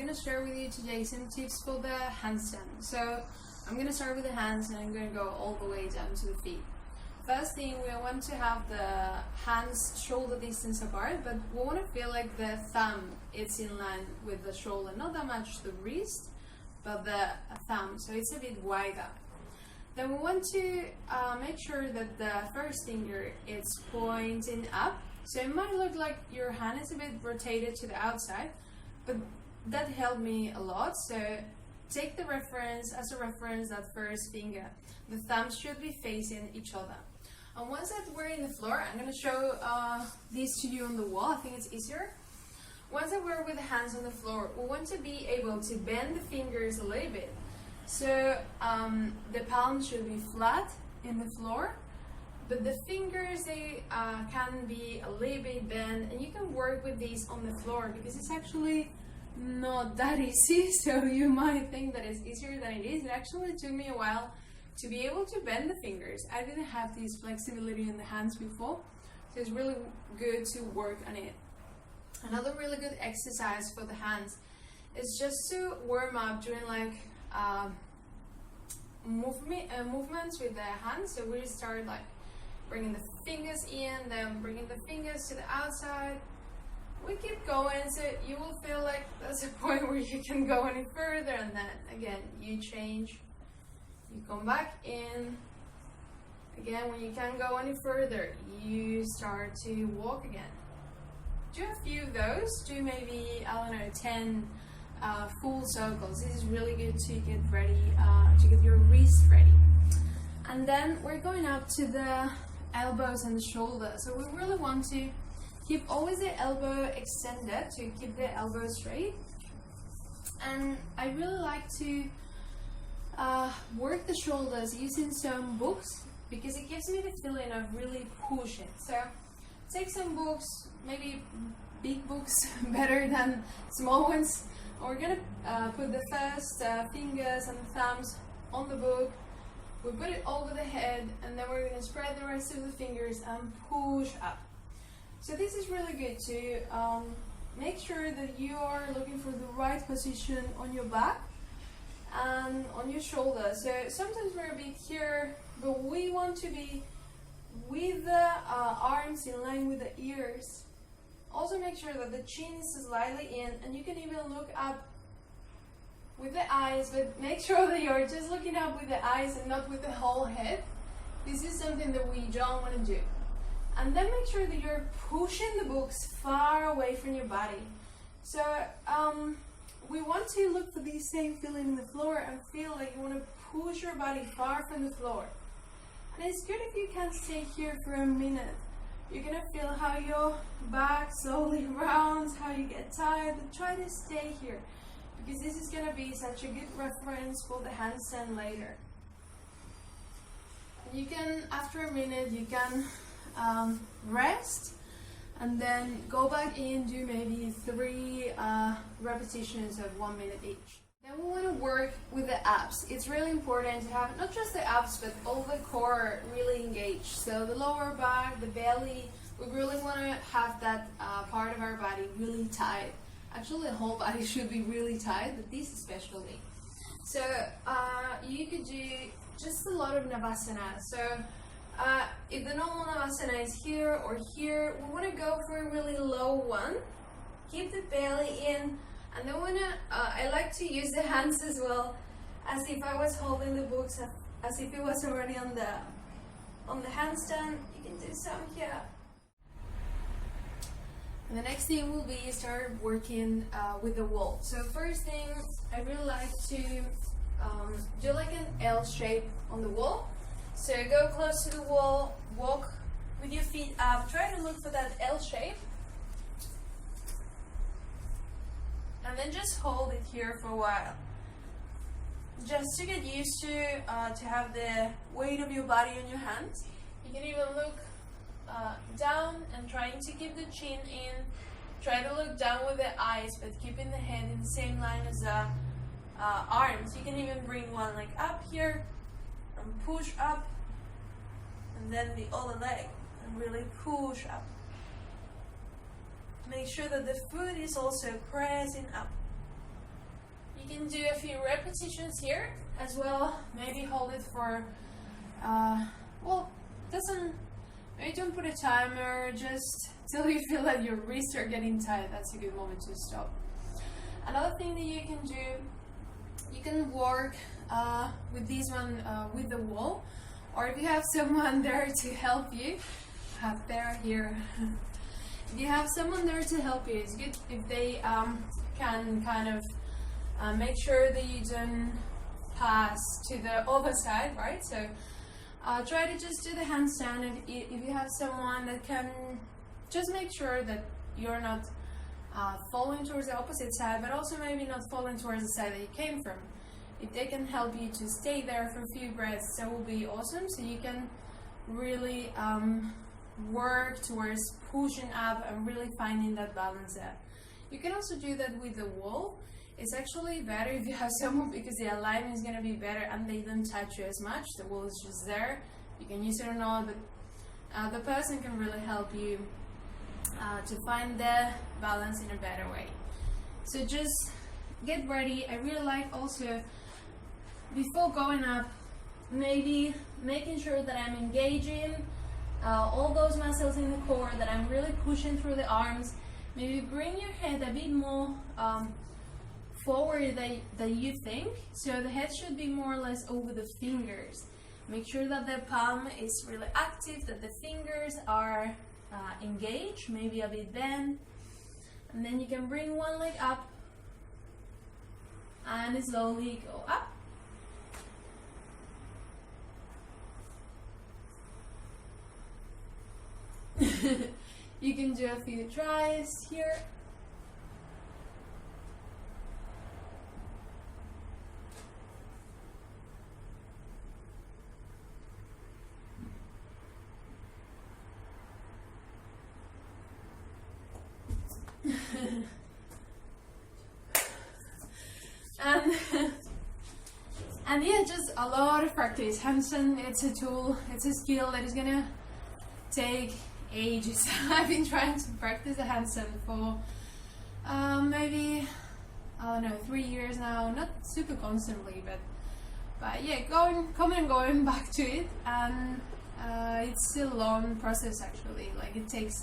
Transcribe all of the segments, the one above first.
going to share with you today some tips for the handstand. So I'm going to start with the hands and I'm going to go all the way down to the feet. First thing, we want to have the hands shoulder distance apart, but we want to feel like the thumb is in line with the shoulder, not that much the wrist, but the thumb, so it's a bit wider. Then we want to make sure that the first finger is pointing up. So it might look like your hand is a bit rotated to the outside, but that helped me a lot. So take the reference as a reference, that first finger. The thumbs should be facing each other. And once that we're in the floor, I'm going to show this to you on the wall. I think it's easier. Once that we're with the hands on the floor, we want to be able to bend the fingers a little bit. So the palms should be flat in the floor, but the fingers, they can be a little bit bent, and you can work with these on the floor because it's actually not that easy. So you might think that it's easier than it is. It actually took me a while to be able to bend the fingers. I didn't have this flexibility in the hands before, so it's really good to work on it. Another really good exercise for the hands is just to warm up doing like movements with the hands. So we start like bringing the fingers in, then bringing the fingers to the outside. We keep going, so you will feel like there's a point where you can go any further, and then again you change. You come back in. Again, when you can't go any further, you start to walk again. Do a few of those. Do maybe, I don't know, 10 full circles. This is really good to get ready, to get your wrist ready. And then we're going up to the elbows and the shoulders. So we really want to keep always the elbow extended to keep the elbow straight. And I really like to work the shoulders using some books because it gives me the feeling of really pushing. So take some books, maybe big books better than small ones. We're gonna put the first fingers and thumbs on the book. We put it over the head, and then we're gonna spread the rest of the fingers and push up. So this is really good to make sure that you are looking for the right position on your back and on your shoulder. So sometimes we're a bit here, but we want to be with the arms in line with the ears. Also make sure that the chin is slightly in, and you can even look up with the eyes, but make sure that you're just looking up with the eyes and not with the whole head. This is something that we don't want to do. And then make sure that you're pushing the books far away from your body. So we want to look for the same feeling in the floor and feel like you want to push your body far from the floor. And it's good if you can stay here for a minute. You're going to feel how your back slowly rounds, how you get tired, but try to stay here because this is going to be such a good reference for the handstand later. You can, after a minute, you can rest and then go back in, do maybe 3 repetitions of 1 minute each. Then we want to work with the abs. It's really important to have not just the abs, but all the core really engaged. So the lower back, the belly, we really want to have that part of our body really tight. Actually, the whole body should be really tight, but this especially. So you could do just a lot of Navasana. So if the normal Navasana is here or here, we want to go for a really low one. Keep the belly in. And then I like to use the hands as well, as if I was holding the books, as if it was already on the handstand. You can do some here. And the next thing will be start working with the wall. So first thing, I really like to do like an L shape on the wall. So go close to the wall, walk with your feet up, try to look for that L shape. And then just hold it here for a while. Just to get used to have the weight of your body on your hands. You can even look down and trying to keep the chin in. Try to look down with the eyes, but keeping the head in the same line as the arms. You can even bring one like up here and push up, and then the other leg and really push up. Make sure that the foot is also pressing up. can do a few repetitions here as well. Maybe hold it for, well, maybe don't put a timer, just till you feel that your wrists are getting tight. That's a good moment to stop. Another thing that you can do, you can work with this one with the wall, or if you have someone there to help you, here. If you have someone there to help you, it's good if they can kind of make sure that you don't pass to the other side, right? So try to just do the handstand. If you have someone that can just make sure that you're not falling towards the opposite side, but also maybe not falling towards the side that you came from. If they can help you to stay there for a few breaths, that will be awesome. So you can really work towards pushing up and really finding that balance there. You can also do that with the wall. It's actually better if you have someone, because the alignment is going to be better and they don't touch you as much. The wall is just there. You can use it or not, but the person can really help you to find the balance in a better way. So just get ready. I really like also, before going up, maybe making sure that I'm engaging all those muscles in the core, that I'm really pushing through the arms. Maybe bring your head a bit more forward than you think. So the head should be more or less over the fingers. Make sure that the palm is really active, that the fingers are engaged, maybe a bit bent. And then you can bring one leg up and slowly go up. You can do a few tries here. And yeah, just a lot of practice. Handstand, it's a tool, it's a skill that is gonna take ages. I've been trying to practice the handstand for maybe, I don't know, 3 years now. Not super constantly, but yeah, coming and going back to it, and it's still a long process actually. Like, it takes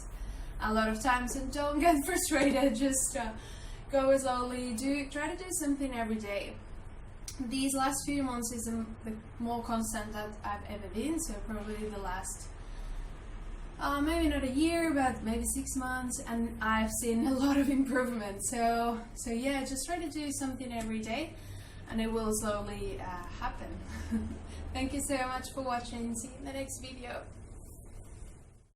a lot of time, so don't get frustrated. Just go slowly. Try to do something every day. These last few months is the more constant that I've ever been, so probably the last maybe not a year, but maybe 6 months, and I've seen a lot of improvement. So yeah, just try to do something every day and it will slowly happen. Thank you so much for watching. See you in the next video.